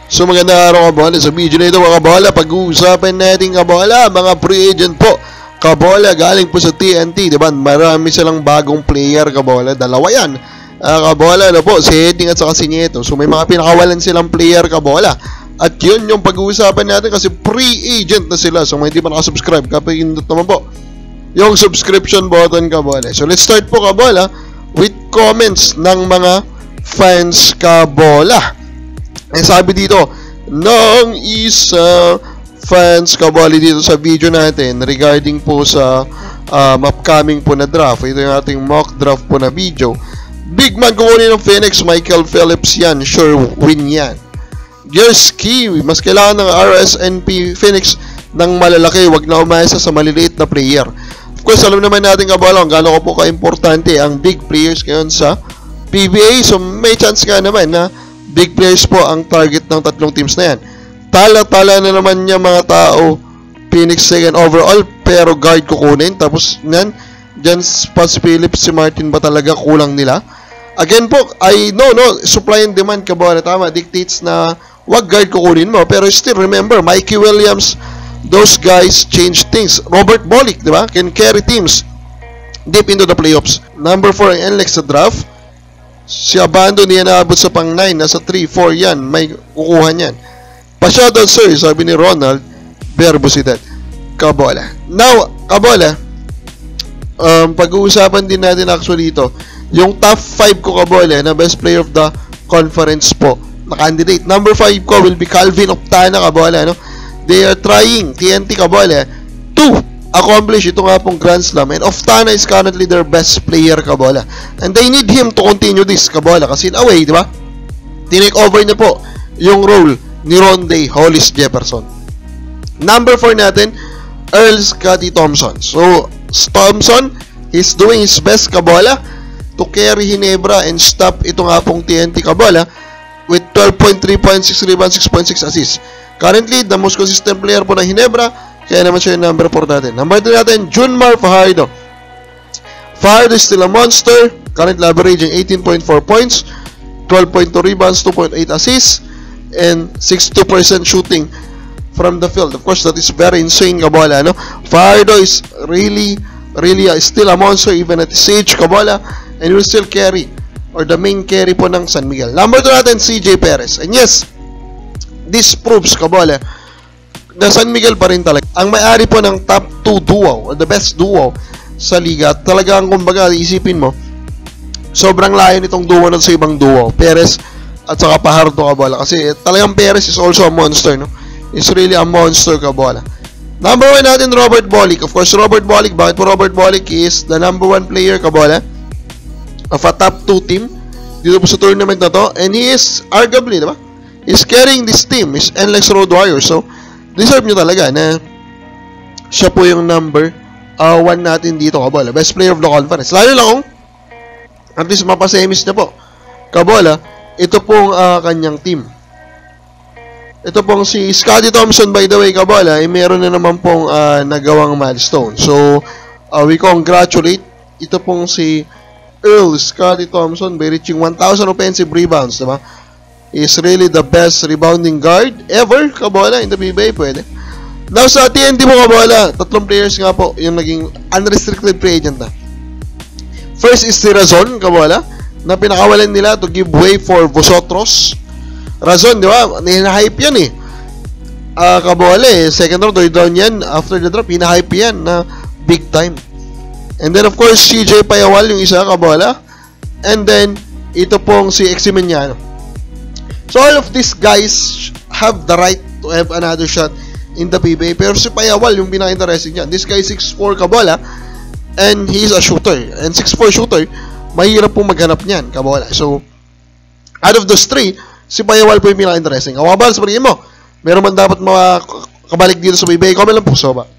So magandang araw kabola. Sa video na ito mga kabola, pag-uusapan natin kabola, mga free agent po. Kabola, galing po sa TNT, diba? Marami silang bagong player kabola. Dalawa yan. Kabola na po, si Heading at saka si Nieto. So may mga pinakawalan silang player kabola. At yun yung pag-uusapan natin kasi free agent na sila. So may hindi pa nakasubscribe, kapag indot naman po yung subscription button kabola. So let's start po kabola with comments ng mga fans kabola. Eh sabi dito ng isa fans kabali dito sa video natin regarding po sa upcoming po na draft. Ito yung ating mock draft po na video. Big man kukunin ng Phoenix, Michael Phillips yan. Sure win yan. Gerski, mas kailangan ng RSNP Phoenix ng malalaki. Wag na umasa sa maliliit na player. Of course, alam naman natin kabala kung gaano ko po ka-importante ang big players ngayon sa PBA. So may chance nga naman na big players po ang target ng tatlong teams na yan. Tala-tala na naman niya mga tao. Phoenix second overall, pero guard kukunin. Tapos yan, dyan Spots Phillips, si Martin ba talaga kulang nila? Again po, I know, supply and demand ka ba na tama, dictates na wag guard kukunin mo. Pero still remember, Mikey Williams, those guys change things. Robert Bolick, di ba? Can carry teams deep into the playoffs. Number 4 ang NLEX sa draft. Si Abando niya naabot sa pang 9, nasa 3-4 yan, may kukuha niyan. Pa-shoutout sir, sabi ni Ronald Verbosidad. Kabola. Now, kabola, pag-uusapan din natin actually ito, yung top 5 ko kabola na best player of the conference po na candidate. Number 5 ko will be Calvin Octana kabola, no? They are trying, TNT kabola, to accomplish ito nga pong Grand Slam, and Oftana is currently their best player kabola, and they need him to continue this kabola kasi in a way, di ba, tinake over niya po yung role ni Ronde Hollis Jefferson. Number 4 natin, Earl Scotty Thompson. So Thompson, he's doing his best kabola to carry Ginebra and stop ito nga pong TNT kabola with 12.3 points, 6 rebounds, 6.6 assists. Currently the most consistent player po ng Ginebra. Kaya naman siya yung number 4 natin. Number 3 natin, Junmar Fajardo. Fajardo is still a monster. Currently averaging 18.4 points, 12.2 rebounds, 2.8 assists, and 62% shooting from the field. Of course, that is very insane, kabola, no? Fajardo is really still a monster even at his age, kabola, and will still carry, or the main carry po ng San Miguel. Number 2 natin, CJ Perez. And yes, this proves, kabola, na San Miguel pa rin talaga ang may-ari po ng top 2 duo, or the best duo sa liga. Talagang kumbaga isipin mo, sobrang layo nitong duo sa ibang duo, Perez at saka Fajardo kabola, kasi talagang Perez is also a monster, no? Is really a monster kabola. Number 1 natin, Robert Bolick. Of course, Robert Bolick, bakit po Robert Bolick is the number 1 player kabola of a top 2 team dito po sa tournament na to, and he is arguably, diba, is carrying this team, is NLEX Road Warriors. So deserve nyo talaga na siya po yung number 1 natin dito kabola, best player of the conference. Lalo lang kung at least mapasemis na po kabola, ito pong kanyang team. Ito pong si Scotty Thompson, by the way kabola, meron na naman pong nagawang milestone. So we congratulate ito pong si Earl Scotty Thompson by reaching 1,000 offensive rebounds, diba? Is really the best rebounding guard ever kabola in the PBA, pwede. Now sa TNT mo kabola, tatlong players nga po yung naging unrestricted free agent na. First is si Razon kabola, na pinakawalan nila to give way for Vosotros. Razon, di ba, hina-hype yan kabola second round, third round yan after the draft, hina-hype yan na big time. And then of course CJ Payawal yung isa kabola, and then ito pong si Eximeniano. So all of these guys have the right to have another shot in the PBA. Pero si Payawal yung pinaka-interesting niya. This guy 6'4 kabola, and he's a shooter. And 6'4 shooter, mahirap pong maghanap niyan kabola. So out of those 3, si Payawal po yung pinaka-interesting. Awabal sa pagiging mo, meron man dapat makabalik dito sa PBA. Comment lang po, so ba?